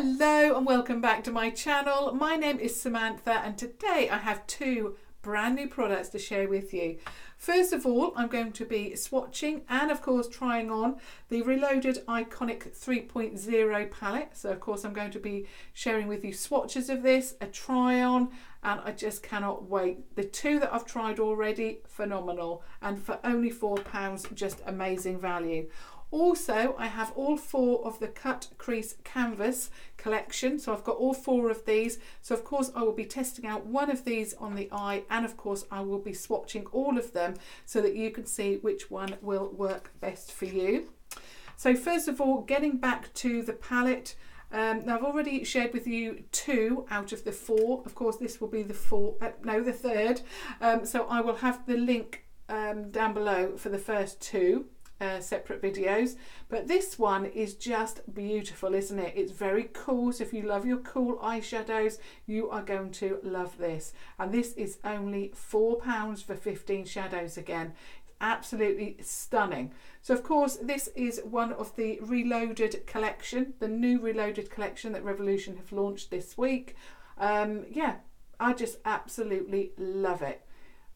Hello and welcome back to my channel. My name is Samantha and today I have two brand new products to share with you. First of all, I'm going to be swatching and of course trying on the Reloaded Iconic 3.0 palette. So of course I'm going to be sharing with you swatches of this, a try on, and I just cannot wait. The two that I've tried already, phenomenal, and for only £4, just amazing value. Also, I have all four of the Cut Crease canvas collection, so I've got all four of these. So of course I will be testing out one of these on the eye, and of course I will be swatching all of them so that you can see which one will work best for you. So first of all, getting back to the palette, now I've already shared with you two out of the four. Of course this will be the third. So I will have the link down below for the first two separate videos, but this one is just beautiful, isn't it? It's very cool, so if you love your cool eyeshadows you are going to love this, and this is only £4 for 15 shadows. Again, absolutely stunning. So of course this is one of the Reloaded collection, the new Reloaded collection that Revolution have launched this week. Yeah, I just absolutely love it.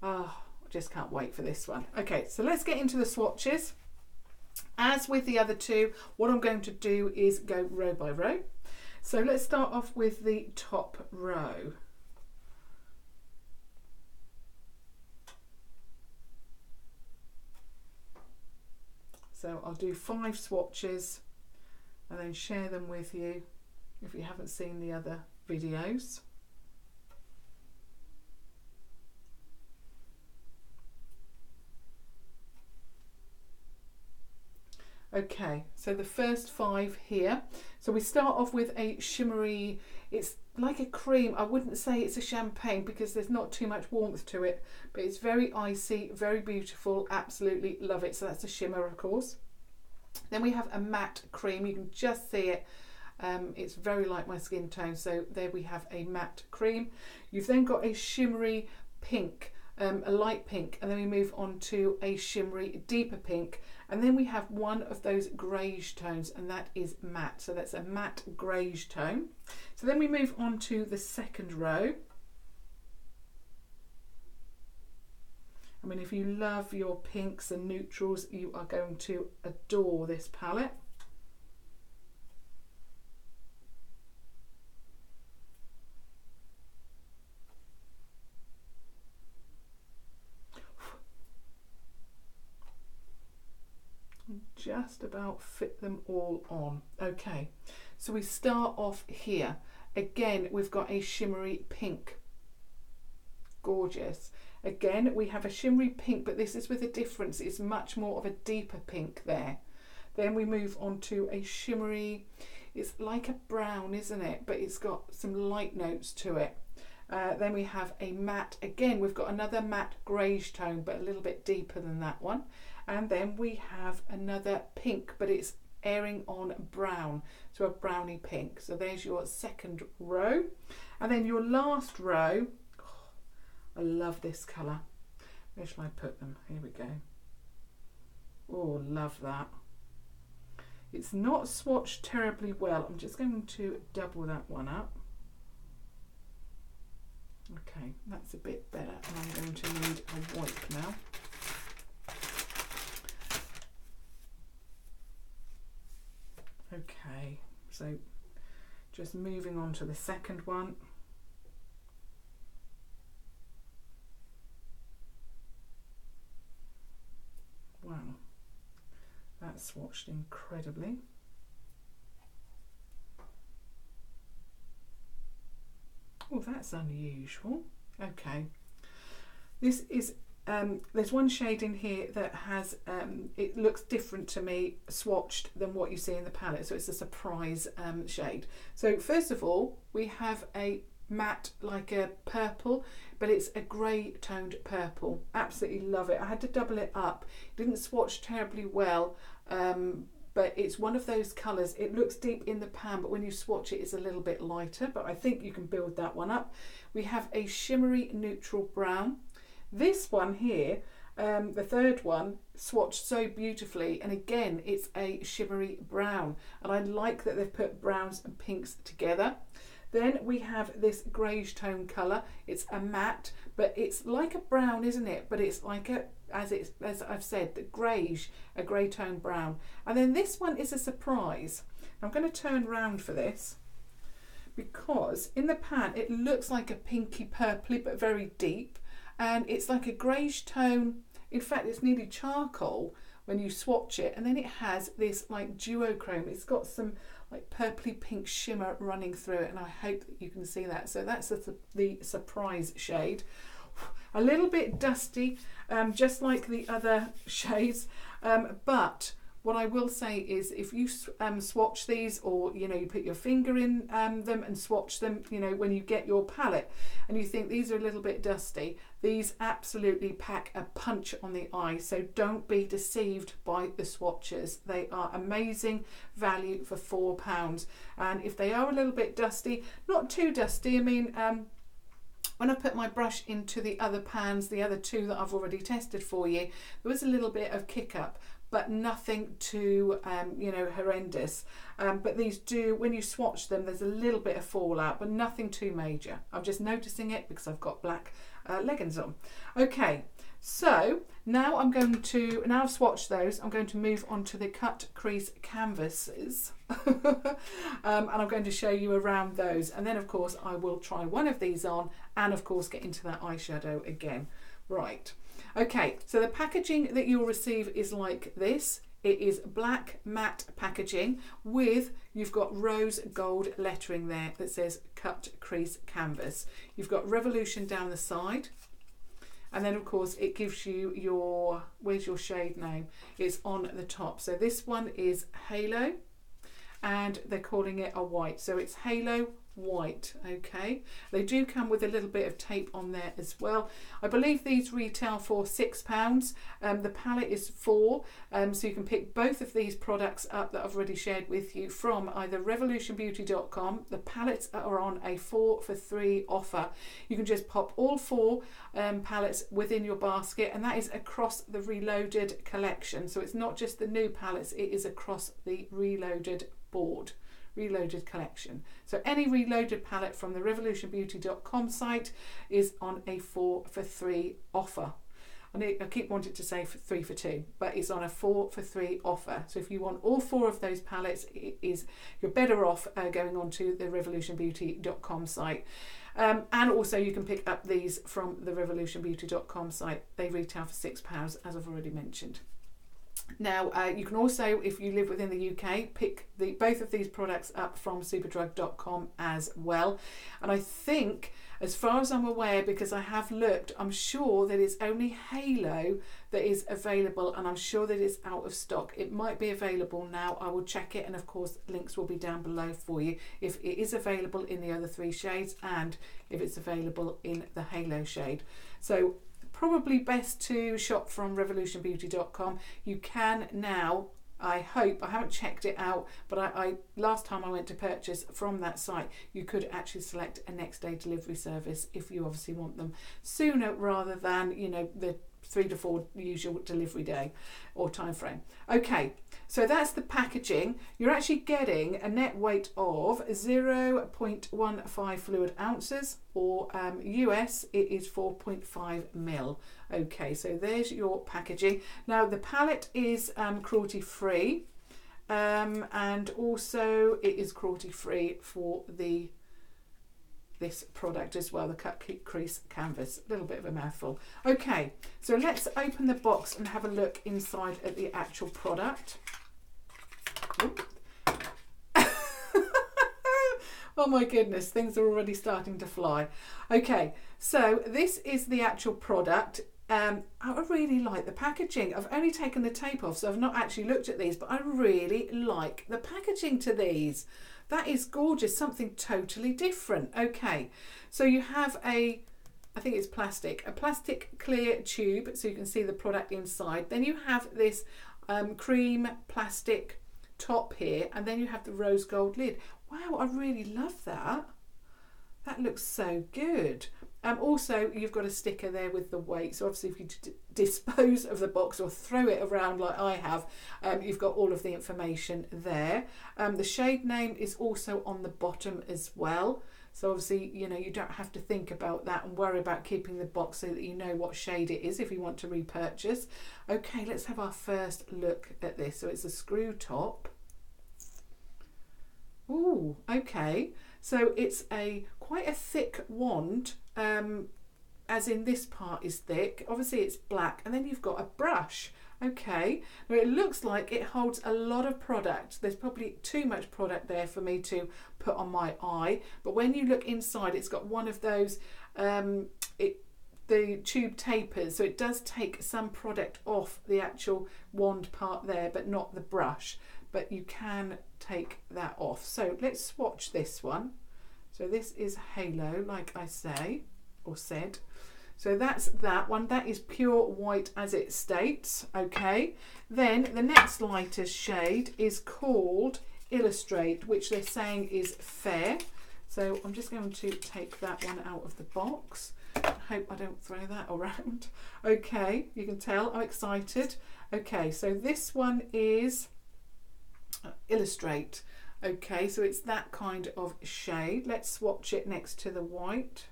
Oh, I just can't wait for this one. Okay, so let's get into the swatches. As with the other two, what I'm going to do is go row by row. So let's start off with the top row. So I'll do 5 swatches and then share them with you if you haven't seen the other videos. Okay, so the first 5 here. So we start off with a shimmery, it's like a cream. I wouldn't say it's a champagne because there's not too much warmth to it, but it's very icy, very beautiful, absolutely love it. So that's a shimmer, of course. Then we have a matte cream, you can just see it. It's very like my skin tone, so there we have a matte cream. You've then got a shimmery pink, a light pink, and then we move on to a shimmery deeper pink, and then we have one of those greyish tones, and that is matte, so that's a matte greyish tone. So then we move on to the second row. I mean, if you love your pinks and neutrals, you are going to adore this palette. Just about fit them all on. Okay, so we start off here. Again, we've got a shimmery pink. Gorgeous. Again, we have a shimmery pink, but this is with a difference. It's much more of a deeper pink there. Then we move on to a shimmery, it's like a brown, isn't it? But it's got some light notes to it. Then we have a matte. Again, we've got another matte greyish tone, but a little bit deeper than that one. And then we have another pink, but it's airing on brown, so a brownie pink. So there's your second row. And then your last row, oh, I love this colour. Where shall I put them? Here we go. Oh, love that. It's not swatched terribly well. I'm just going to double that one up. Okay, that's a bit better, and I'm going to need a wipe now. Okay, so just moving on to the second one. Wow, that's swatched incredibly. Oh, that's unusual. Okay, this is there's one shade in here that has it looks different to me swatched than what you see in the palette, so it's a surprise shade. So first of all, we have a matte, like a purple, but it's a grey toned purple. Absolutely love it. I had to double it up. It didn't swatch terribly well, but it's one of those colours. It looks deep in the pan, but when you swatch it, it's a little bit lighter, but I think you can build that one up. We have a shimmery neutral brown. This one here, the third one swatched so beautifully, and again it's a shimmery brown, and I like that they've put browns and pinks together. Then we have this greyish tone colour. It's a matte, but it's like a brown, isn't it? But it's like a, as I've said, the greyish, a grey tone brown. And then this one is a surprise. I'm going to turn round for this, because in the pan it looks like a pinky purpley but very deep, and it's like a greyish tone. In fact, it's nearly charcoal when you swatch it, and then it has this like duochrome. It's got some like purpley pink shimmer running through it, and I hope that you can see that. So that's the surprise shade. A little bit dusty, just like the other shades, but what I will say is, if you swatch these, or you put your finger in them and swatch them, when you get your palette and you think these are a little bit dusty, these absolutely pack a punch on the eye. So don't be deceived by the swatches. They are amazing value for £4. And if they are a little bit dusty, not too dusty, I mean, when I put my brush into the other pans, the other two that I've already tested for you, there was a little bit of kick up, but nothing too, horrendous. But these do, when you swatch them, there's a little bit of fallout, but nothing too major. I'm just noticing it because I've got black leggings on. Okay, so now I've swatched those, I'm going to move on to the Cut Crease canvases. And I'm going to show you around those. And then, of course, I will try one of these on and, of course, get into that eyeshadow again. Right. Okay, so the packaging that you'll receive is like this. It is black matte packaging with, you've got rose gold lettering there that says Cut Crease Canvas. You've got Revolution down the side. And then, of course, it gives you your, where's your shade name? It's on the top. So this one is Halo, and they're calling it a white. So it's Halo White. Okay, they do come with a little bit of tape on there as well. I believe these retail for £6. The palette is £4, so you can pick both of these products up that I've already shared with you from either revolutionbeauty.com. The palettes are on a 4 for 3 offer. You can just pop all 4 palettes within your basket, and that is across the Reloaded collection. So it's not just the new palettes, it is across the Reloaded board. Reloaded collection. So any Reloaded palette from the revolutionbeauty.com site is on a 4 for 3 offer. I keep wanting to say 3 for 2, but it's on a 4 for 3 offer. So if you want all 4 of those palettes, you're better off going on to the revolutionbeauty.com site. And also you can pick up these from the revolutionbeauty.com site. They retail for £6, as I've already mentioned. Now, you can also, if you live within the UK, pick both of these products up from superdrug.com as well. And I think, as far as I'm aware, because I have looked, I'm sure that it's only Halo that is available, and I'm sure that it's out of stock. It might be available now. I will check it, and of course links will be down below for you if it is available in the other 3 shades and if it's available in the Halo shade. So probably best to shop from revolutionbeauty.com. You can now, I hope, I haven't checked it out, but I last time I went to purchase from that site, you could actually select a next day delivery service if you obviously want them sooner rather than, the 3 to 4 usual delivery day or time frame. Okay, so that's the packaging. You're actually getting a net weight of 0.15 fluid ounces, or US it is 4.5 mil. Okay, so there's your packaging. Now the palette is cruelty free, and also it is cruelty free for this product as well, the Cut Crease Canvas. A little bit of a mouthful. Okay, so let's open the box and have a look inside at the actual product. Oh my goodness, things are already starting to fly. Okay, so this is the actual product. I really like the packaging. I've only taken the tape off, so I've not actually looked at these, but I really like the packaging to these. That is gorgeous, something totally different. Okay, so you have I think it's plastic, a plastic clear tube so you can see the product inside. Then you have this cream plastic top here, and then you have the rose gold lid. Wow, I really love that. That looks so good. Also, you've got a sticker there with the weight. So obviously if you dispose of the box or throw it around like I have, you've got all of the information there. The shade name is also on the bottom as well. So obviously, you know, you don't have to think about that and worry about keeping the box so that you know what shade it is if you want to repurchase. Okay, let's have our first look at this. So it's a screw top. Ooh, okay. So it's quite a thick wand, as in this part is thick. Obviously it's black, and then you've got a brush. Okay, now it looks like it holds a lot of product. There's probably too much product there for me to put on my eye, but when you look inside, it's got one of those the tube tapers, so it does take some product off the actual wand part there, but not the brush. But you can take that off. So let's swatch this one. So this is Halo, like I say, or said. So that's that one. That is pure white as it states. Okay. Then the next lighter shade is called Illustrate, which they're saying is fair. So I'm just going to take that one out of the box. I hope I don't throw that around. Okay, you can tell I'm excited. Okay, so this one is Illustrate. Okay, so it's that kind of shade. Let's swatch it next to the white.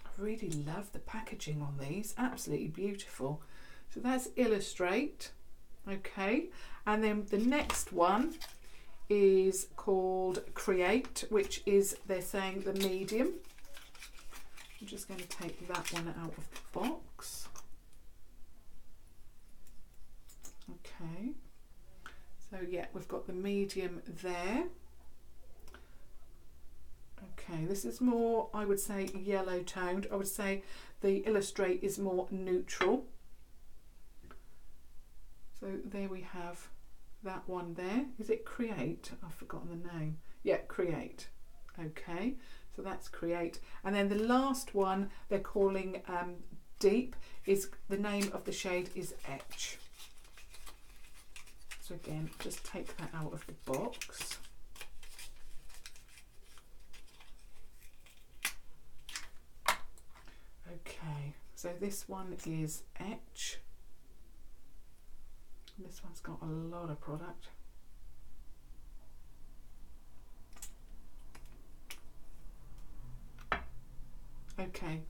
I really love the packaging on these, absolutely beautiful. So that's Illustrate. Okay, and then the next one is called Create, which is, they're saying, the medium. I'm just going to take that one out of the box. Okay. So yeah, we've got the medium there. Okay, this is more, I would say, yellow toned. I would say the Illustrate is more neutral. So there we have that one there. Is it Create? I've forgotten the name. Yeah, Create. Okay, so that's Create. And then the last one they're calling Deep, is the name of the shade is Etch. So again, just take that out of the box. Okay, so this one is Etch. This one's got a lot of product. Okay,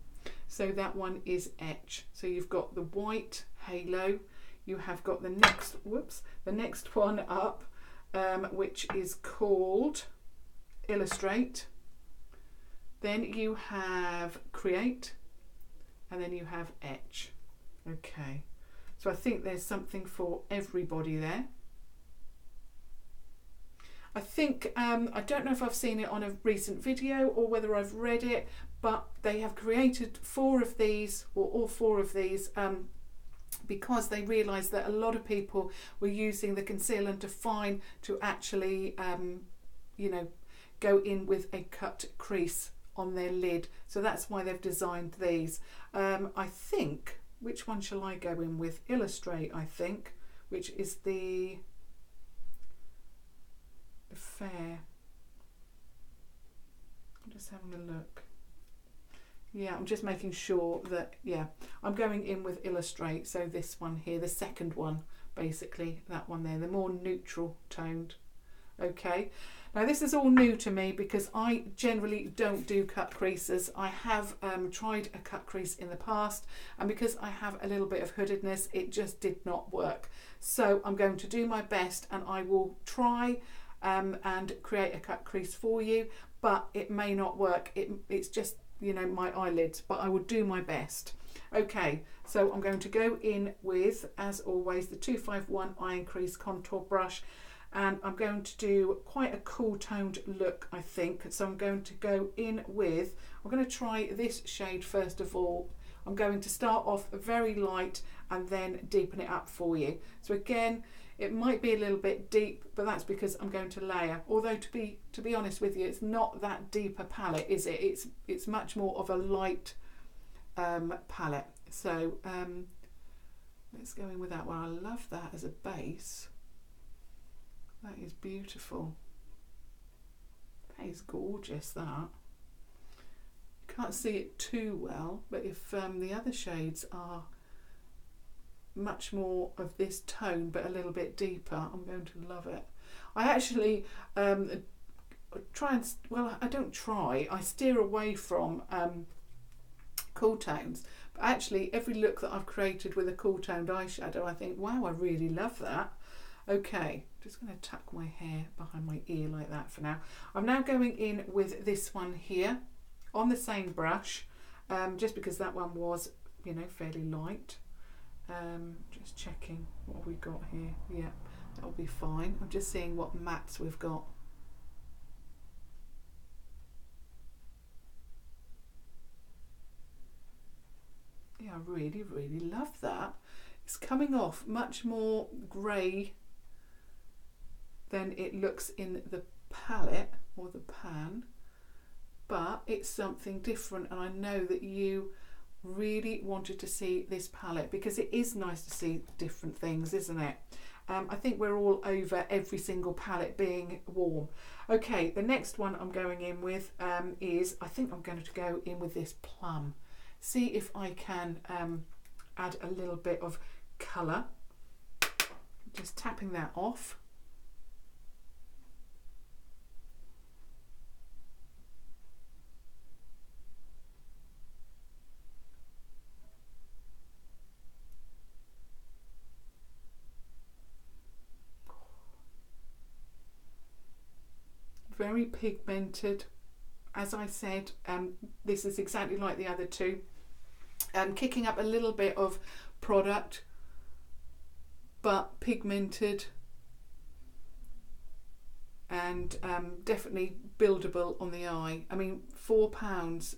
so that one is Etch. So you've got the white halo. You have got the next, the next one up, which is called Illustrate. Then you have Create, and then you have Etch. Okay, so I think there's something for everybody there. I think, I don't know if I've seen it on a recent video or whether I've read it, but they have created 4 of these, or all 4 of these, because they realised that a lot of people were using the conceal and define to actually, you know, go in with a cut crease on their lid. So that's why they've designed these. I think, which one shall I go in with? Illustrate, I think, which is the fair. I'm just having a look. Yeah, I'm just making sure that, yeah, I'm going in with Illustrate. So this one here, the second one, basically, that one there, the more neutral toned. Okay, now this is all new to me because I generally don't do cut creases. I have tried a cut crease in the past, and because I have a little bit of hoodedness, it just did not work. So I'm going to do my best, and I will try and create a cut crease for you, but it may not work. It's just, you know, my eyelids, but I will do my best. Okay, so I'm going to go in with, as always, the 251 Iron Crease contour brush, and I'm going to do quite a cool toned look, I think. So I'm going to go in with, I'm going to try this shade first of all. I'm going to start off very light and then deepen it up for you. So again, it might be a little bit deep, but that's because I'm going to layer. Although to be honest with you, it's not that deep a palette, is it? It's much more of a light palette. So let's go in with that one. I love that as a base. That is beautiful. That is gorgeous, that. Can't see it too well, but if the other shades are much more of this tone but a little bit deeper, I'm going to love it. I actually try and, well, I don't try, I steer away from cool tones, but actually every look that I've created with a cool toned eyeshadow, I think, wow, I really love that. Okay, just going to tuck my hair behind my ear like that for now. I'm now going in with this one here on the same brush, just because that one was, you know, fairly light. Just checking what we got here. Yeah, that'll be fine. I'm just seeing what mattes we've got. Yeah, I really, really love that. It's coming off much more grey than it looks in the palette or the pan, but it's something different, and I know that you really wanted to see this palette because it is nice to see different things, isn't it? I think we're all over every single palette being warm. Okay, the next one I'm going in with is, I think I'm going to go in with this plum. See if I can add a little bit of colour. Just tapping that off. Very pigmented, as I said. This is exactly like the other two. Kicking up a little bit of product, but pigmented, and definitely buildable on the eye. I mean, £4.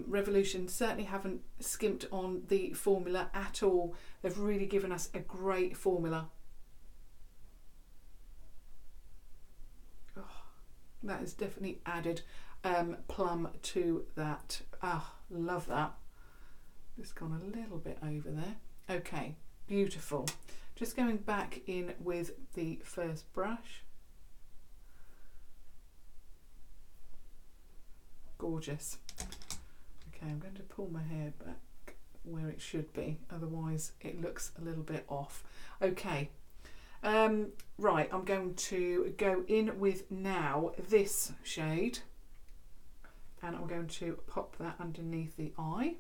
Revolution certainly haven't skimped on the formula at all. They've really given us a great formula. That has definitely added plum to that. Ah, love that. Just gone a little bit over there. Okay, beautiful. Just going back in with the first brush. Gorgeous. Okay, I'm going to pull my hair back where it should be, otherwise it looks a little bit off. Okay. Right, I'm going to go in with now this shade, and I'm going to pop that underneath the eye.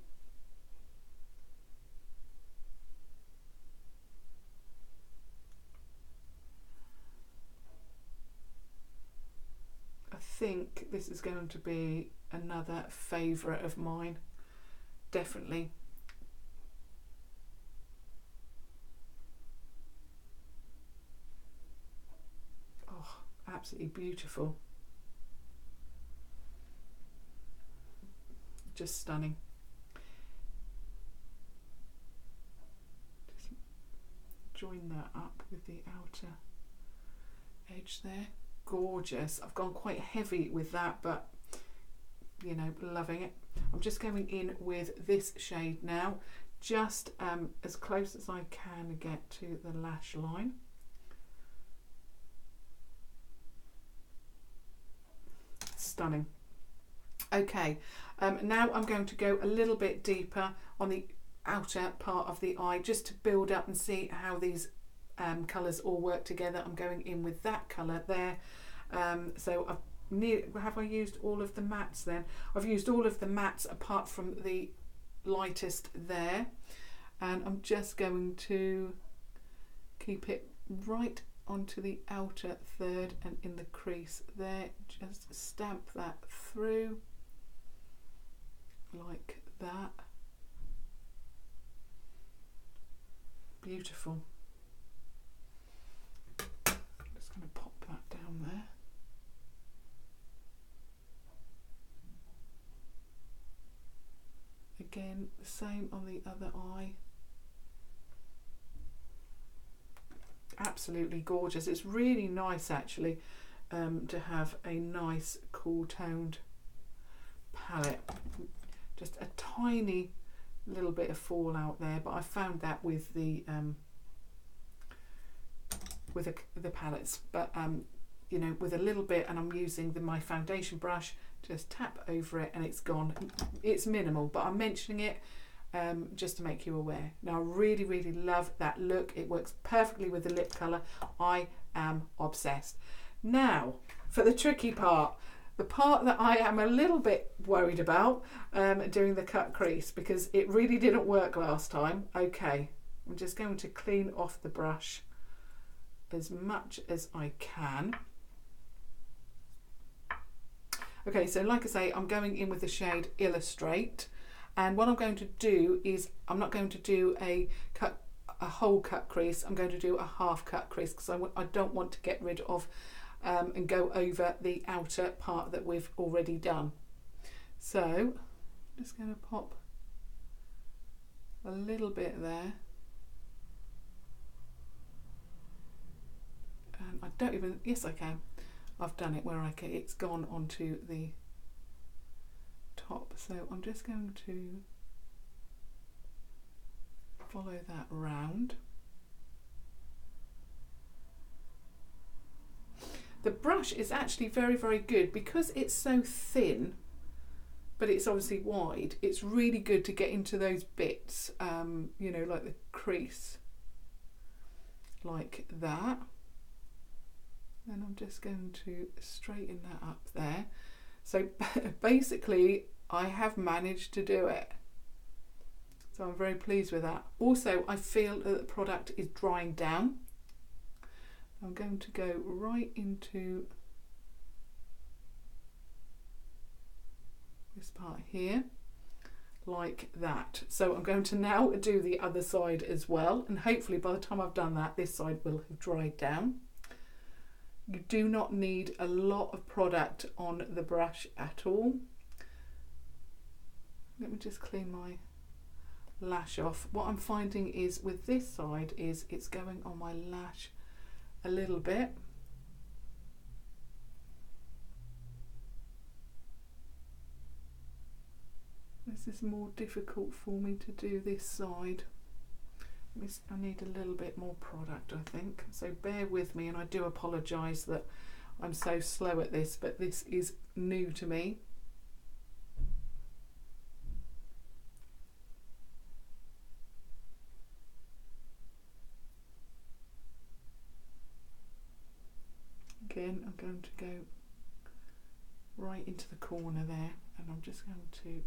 I think this is going to be another favourite of mine, definitely. Absolutely beautiful, just stunning. Just join that up with the outer edge there. Gorgeous. I've gone quite heavy with that, but you know, loving it. I'm just going in with this shade now, just as close as I can get to the lash line. Stunning. Okay, now I'm going to go a little bit deeper on the outer part of the eye, just to build up and see how these colours all work together. I'm going in with that colour there. So have I used all of the mattes then? I've used all of the mattes apart from the lightest there, and I'm just going to keep it right onto the outer third and in the crease there. Just stamp that through like that. Beautiful. Just going to pop that down there. Again, the same on the other eye. Absolutely gorgeous. It's really nice actually to have a nice cool toned palette. Just a tiny little bit of fallout there, but I found that with the palettes, but you know, with a little bit, and I'm using my foundation brush, just tap over it and it's gone. It's minimal, but I'm mentioning it just to make you aware. Now I really, really love that look. It works perfectly with the lip colour. I am obsessed. Now for the tricky part, the part that I am a little bit worried about doing the cut crease, because it really didn't work last time. Okay, I'm just going to clean off the brush as much as I can. Okay, so like I say, I'm going in with the shade Illustrate, and what I'm going to do is I'm not going to do a whole cut crease. I'm going to do a half cut crease because I don't want to get rid of and go over the outer part that we've already done. So I'm just going to pop a little bit there. And I don't even, yes I can. I've done it where I can, it's gone onto the top. So I'm just going to follow that round. The brush is actually very, very good because it's so thin, but it's obviously wide. It's really good to get into those bits, you know, like the crease, like that. And I'm just going to straighten that up there. So basically, I have managed to do it. So I'm very pleased with that. Also, I feel that the product is drying down. I'm going to go right into this part here, like that. So I'm going to now do the other side as well, and hopefully by the time I've done that, this side will have dried down. You do not need a lot of product on the brush at all. Let me just clean my lash off. What I'm finding is with this side is it's going on my lash a little bit. This is more difficult for me to do this side. I need a little bit more product, I think, so bear with me, and I do apologise that I'm so slow at this, but this is new to me. Again, I'm going to go right into the corner there, and I'm just going to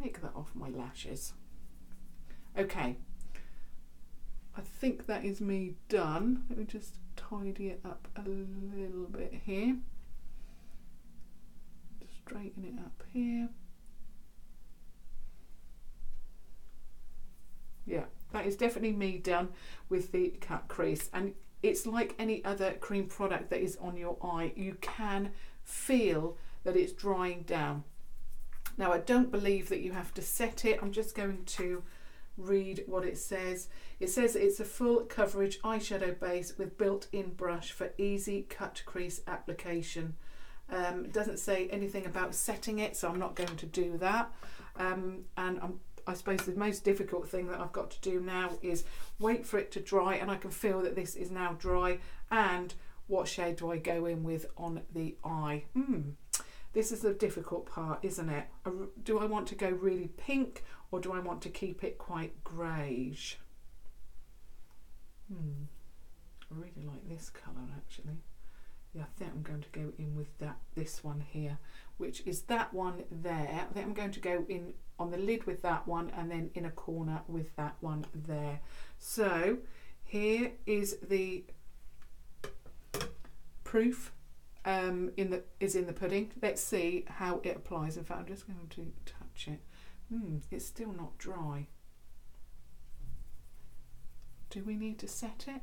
take that off my lashes. Okay. I think that is me done. Let me just tidy it up a little bit here. Straighten it up here. Yeah, that is definitely me done with the cut crease. And it's like any other cream product that is on your eye. You can feel that it's drying down. Now, I don't believe that you have to set it. I'm just going to read what it says. It says it's a full coverage eyeshadow base with built-in brush for easy cut crease application. It doesn't say anything about setting it, so I'm not going to do that. And I suppose the most difficult thing that I've got to do now is wait for it to dry, and I can feel that this is now dry. And what shade do I go in with on the eye? This is the difficult part, isn't it? Do I want to go really pink, or do I want to keep it quite greyish? I really like this colour actually. Yeah, I think I'm going to go in with this one here, which is that one there. I think I'm going to go in on the lid with that one, and then in a corner with that one there. So here is the proof is in the pudding. Let's see how it applies. In fact, I'm just going to touch it. It's still not dry. Do we need to set it?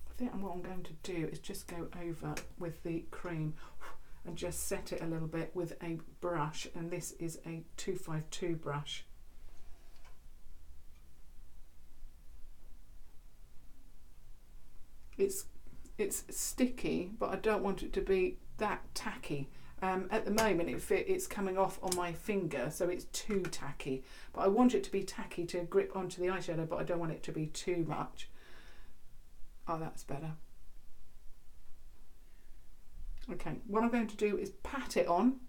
I think what I'm going to do is just go over with the cream and just set it a little bit with a brush, and this is a 252 brush. It's sticky, but I don't want it to be that tacky, At the moment it's coming off on my finger, so it's too tacky, but I want it to be tacky to grip onto the eyeshadow, but I don't want it to be too much. Oh, that's better. Okay, what I'm going to do is pat it on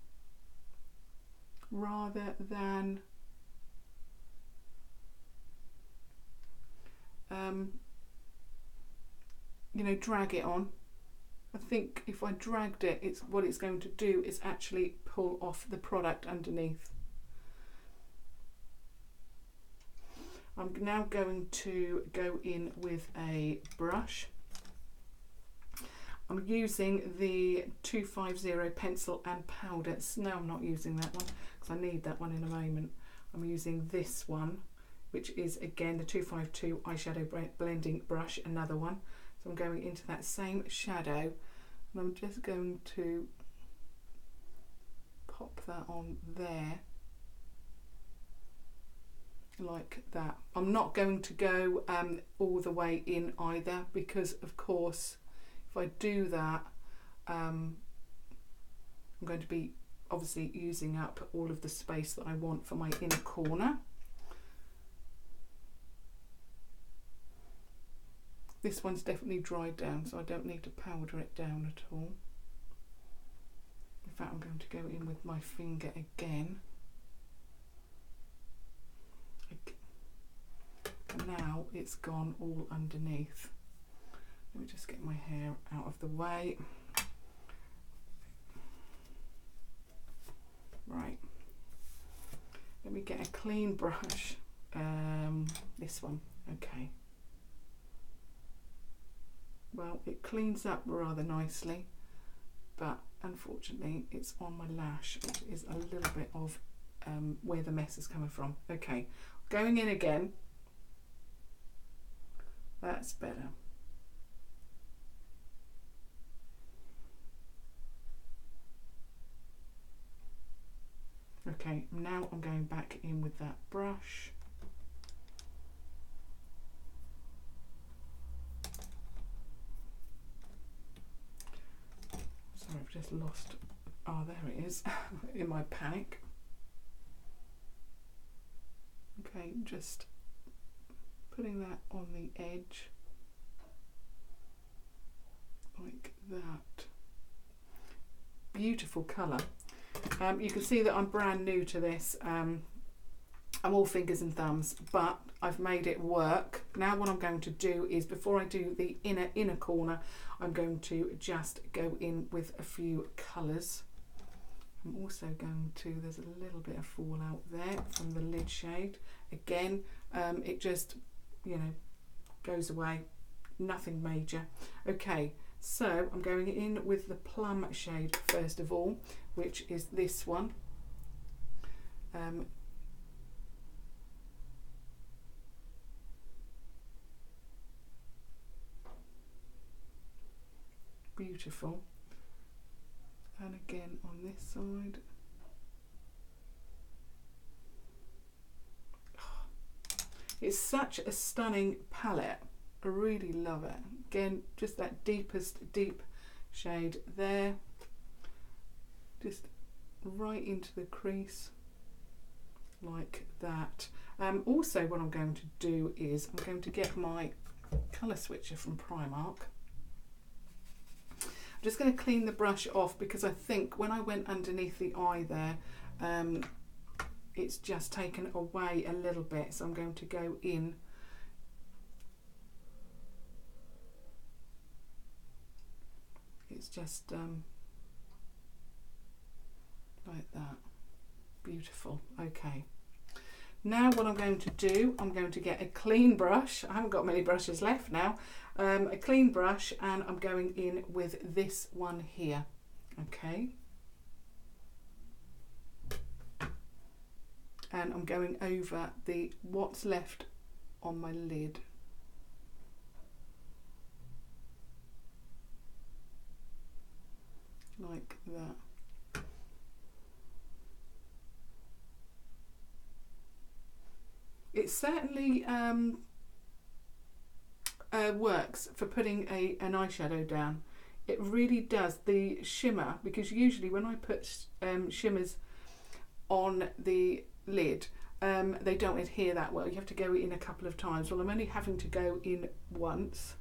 rather than you know, drag it on. I think if I dragged it, what it's going to do is actually pull off the product underneath. I'm now going to go in with a brush. I'm using the 250 pencil and powder. No, I'm not using that one because I need that one in a moment. I'm using this one, which is again the 252 eyeshadow blending brush, another one. So I'm going into that same shadow and I'm just going to pop that on there like that. I'm not going to go all the way in either, because of course if I do that I'm going to be obviously using up all of the space that I want for my inner corner. This one's definitely dried down, so I don't need to powder it down at all. In fact, I'm going to go in with my finger again. And now it's gone all underneath. Let me just get my hair out of the way. Right. Let me get a clean brush. This one. Okay. Well, it cleans up rather nicely, but unfortunately it's on my lash, which is a little bit of where the mess is coming from. Okay, going in again. That's better. Okay, now I'm going back in with that brush. Sorry, I've just lost, oh there it is, in my panic. Okay, just putting that on the edge, like that. Beautiful colour. You can see that I'm brand new to this. I'm all fingers and thumbs, but I've made it work. Now what I'm going to do is, before I do the inner corner, I'm going to just go in with a few colours. I'm also going to, there's a little bit of fallout there from the lid shade. Again, it just, you know, goes away, nothing major. Okay, so I'm going in with the plum shade first of all, which is this one. Beautiful. And again on this side. It's such a stunning palette. I really love it. Again, just that deepest deep shade there. Just right into the crease like that. Also what I'm going to do is I'm going to get my colour switcher from Primark. I'm just going to clean the brush off because I think when I went underneath the eye there, it's just taken away a little bit, so I'm going to go in it's just like that. Beautiful. Okay, now what I'm going to do, I'm going to get a clean brush. I haven't got many brushes left now. A clean brush, and I'm going in with this one here. Okay, and I'm going over the what's left on my lid. Like that. It certainly works for putting an eyeshadow down. It really does. The shimmer, because usually when I put shimmers on the lid, they don't adhere that well. You have to go in a couple of times. Well, I'm only having to go in once,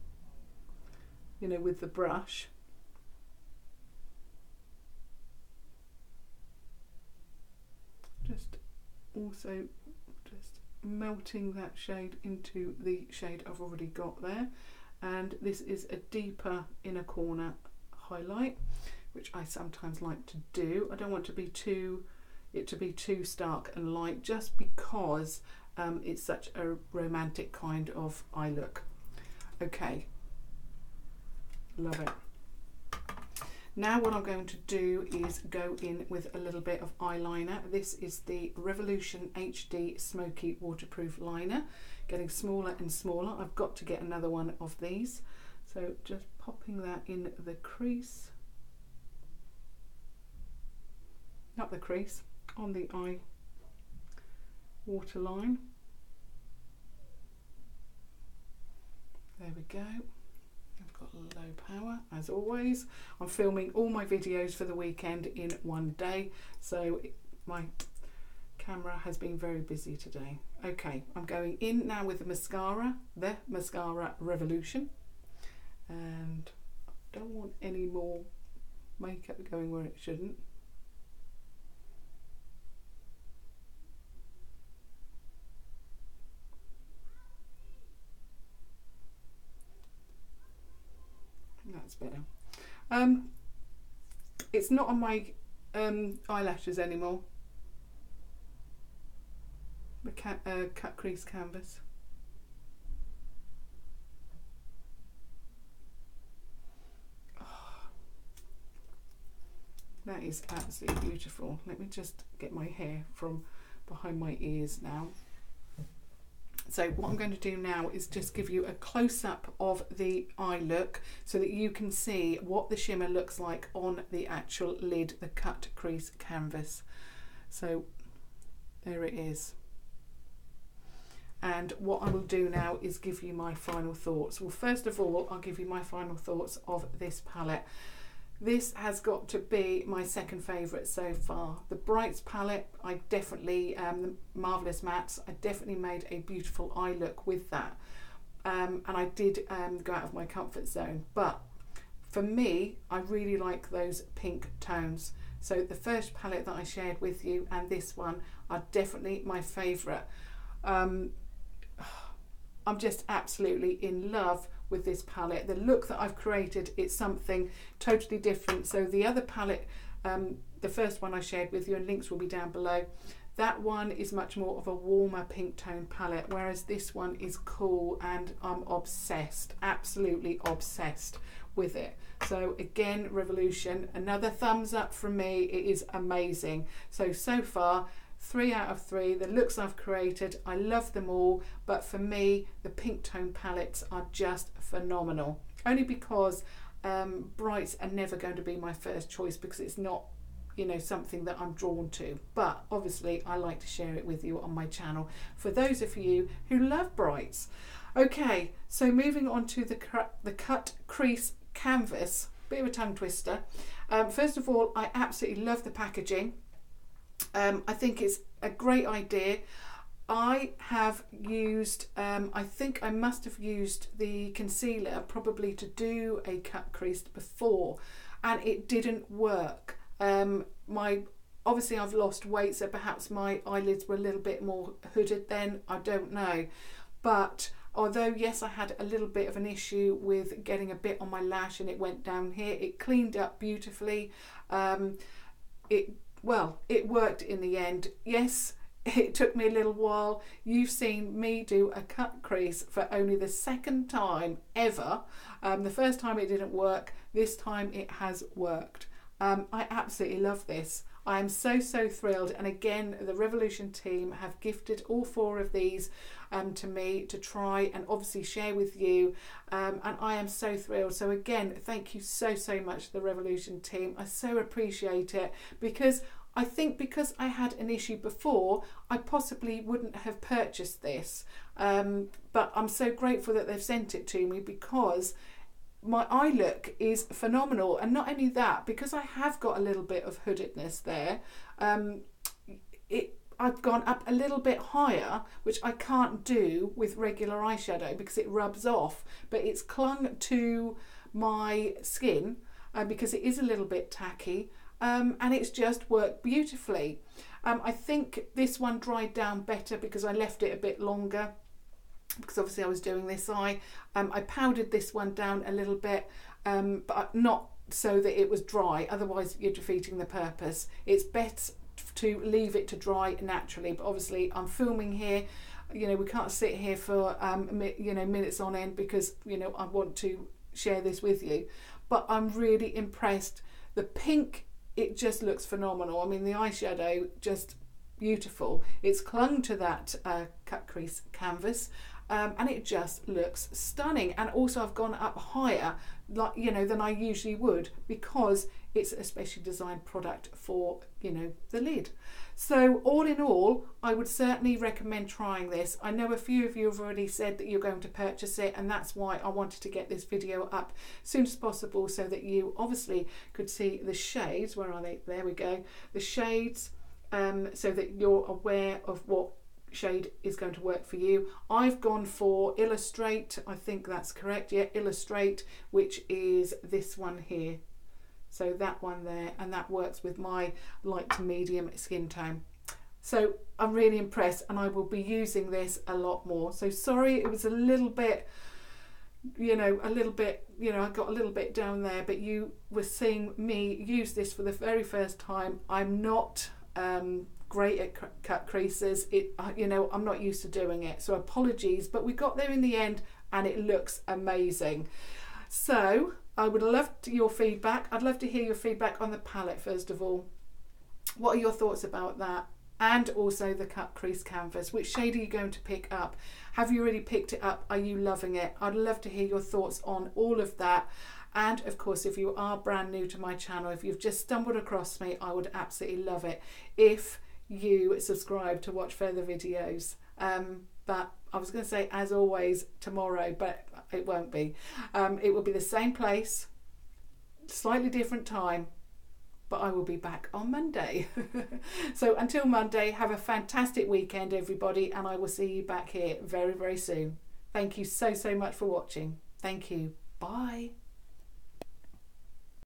you know, with the brush. Just also just melting that shade into the shade I've already got there. And this is a deeper inner corner highlight, which I sometimes like to do. I don't want it to be too stark and light, just because it's such a romantic kind of eye look. Okay, love it. Now what I'm going to do is go in with a little bit of eyeliner. This is the Revolution HD Smoky Waterproof Liner, getting smaller and smaller. I've got to get another one of these. So just popping that in the crease, not the crease, on the eye waterline. There we go. I've got low power as always. I'm filming all my videos for the weekend in one day, so my camera has been very busy today. Okay, I'm going in now with the Mascara Revolution, and I don't want any more makeup going where it shouldn't. That's better. It's not on my eyelashes anymore. The Cut Crease canvas. Oh, that is absolutely beautiful. Let me just get my hair from behind my ears now. So what I'm going to do now is just give you a close-up of the eye look so that you can see what the shimmer looks like on the actual lid, the Cut Crease canvas. So there it is. And what I will do now is give you my final thoughts. Well, first of all, I'll give you my final thoughts of this palette. This has got to be my second favourite so far. The Brights palette, I definitely, the Marvellous mattes, I definitely made a beautiful eye look with that. And I did go out of my comfort zone. But for me, I really like those pink tones. So the first palette that I shared with you and this one are definitely my favourite. I'm just absolutely in love with this palette. The look that I've created, it's something totally different. So the other palette, the first one I shared with you, and links will be down below, that one is much more of a warmer pink tone palette, whereas this one is cool, and I'm obsessed, absolutely obsessed with it. So again, Revolution, another thumbs up from me. It is amazing. So far, 3 out of 3. The looks I've created, I love them all, but for me the pink tone palettes are just phenomenal, only because Brights are never going to be my first choice, because it's not, you know, something that I'm drawn to, but obviously I like to share it with you on my channel for those of you who love Brights. Okay, so moving on to the Cut Crease canvas, bit of a tongue twister. First of all, I absolutely love the packaging. I think it's a great idea. I have used, I think I must have used the concealer probably to do a cut crease before, and it didn't work. Obviously I've lost weight, so perhaps my eyelids were a little bit more hooded then, I don't know. But although yes, I had a little bit of an issue with getting a bit on my lash and it went down here, it cleaned up beautifully. It worked in the end. Yes, it took me a little while. You've seen me do a cut crease for only the second time ever. The first time it didn't work, this time it has worked. I absolutely love this. I am so thrilled, and again the Revolution team have gifted all 4 of these to me to try and obviously share with you, and I am so thrilled. So again, thank you so much to the Revolution team. I so appreciate it, because I think because I had an issue before, I possibly wouldn't have purchased this, but I'm so grateful that they've sent it to me, because my eye look is phenomenal. And not only that, because I have got a little bit of hoodedness there, I've gone up a little bit higher, which I can't do with regular eyeshadow because it rubs off, but it's clung to my skin because it is a little bit tacky, and it's just worked beautifully. I think this one dried down better because I left it a bit longer, because obviously I was doing this eye. I powdered this one down a little bit, but not so that it was dry, otherwise you're defeating the purpose. It's better to leave it to dry naturally, but obviously I'm filming here, you know, we can't sit here for you know, minutes on end, because you know, I want to share this with you. But I'm really impressed. The pink, it just looks phenomenal. I mean, the eyeshadow, just beautiful. It's clung to that Cut Crease canvas, and it just looks stunning. And also I've gone up higher, like, you know, than I usually would, because it's a specially designed product for, you know, the lid. So all in all, I would certainly recommend trying this. I know a few of you have already said that you're going to purchase it, and that's why I wanted to get this video up as soon as possible, so that you obviously could see the shades. Where are they? There we go. The shades, so that you're aware of what shade is going to work for you. I've gone for Illustrate, I think that's correct, yeah, Illustrate, which is this one here. So that one there, and that works with my light to medium skin tone. So I'm really impressed, and I will be using this a lot more. So sorry it was a little bit, you know, I got a little bit down there, but you were seeing me use this for the very first time. I'm not great at cut creases. You know, I'm not used to doing it, so apologies, but we got there in the end, and it looks amazing. So I would love your feedback. I'd love to hear your feedback on the palette first of all. What are your thoughts about that? And also the Cut Crease canvas. Which shade are you going to pick up? Have you already picked it up? Are you loving it? I'd love to hear your thoughts on all of that. And of course, if you are brand new to my channel, if you've just stumbled across me, I would absolutely love it if you subscribe to watch further videos. But I was going to say, as always, tomorrow, but it won't be. It will be the same place, slightly different time, but I will be back on Monday. So until Monday, have a fantastic weekend, everybody, and I will see you back here very, very soon. Thank you so much for watching. Thank you. Bye.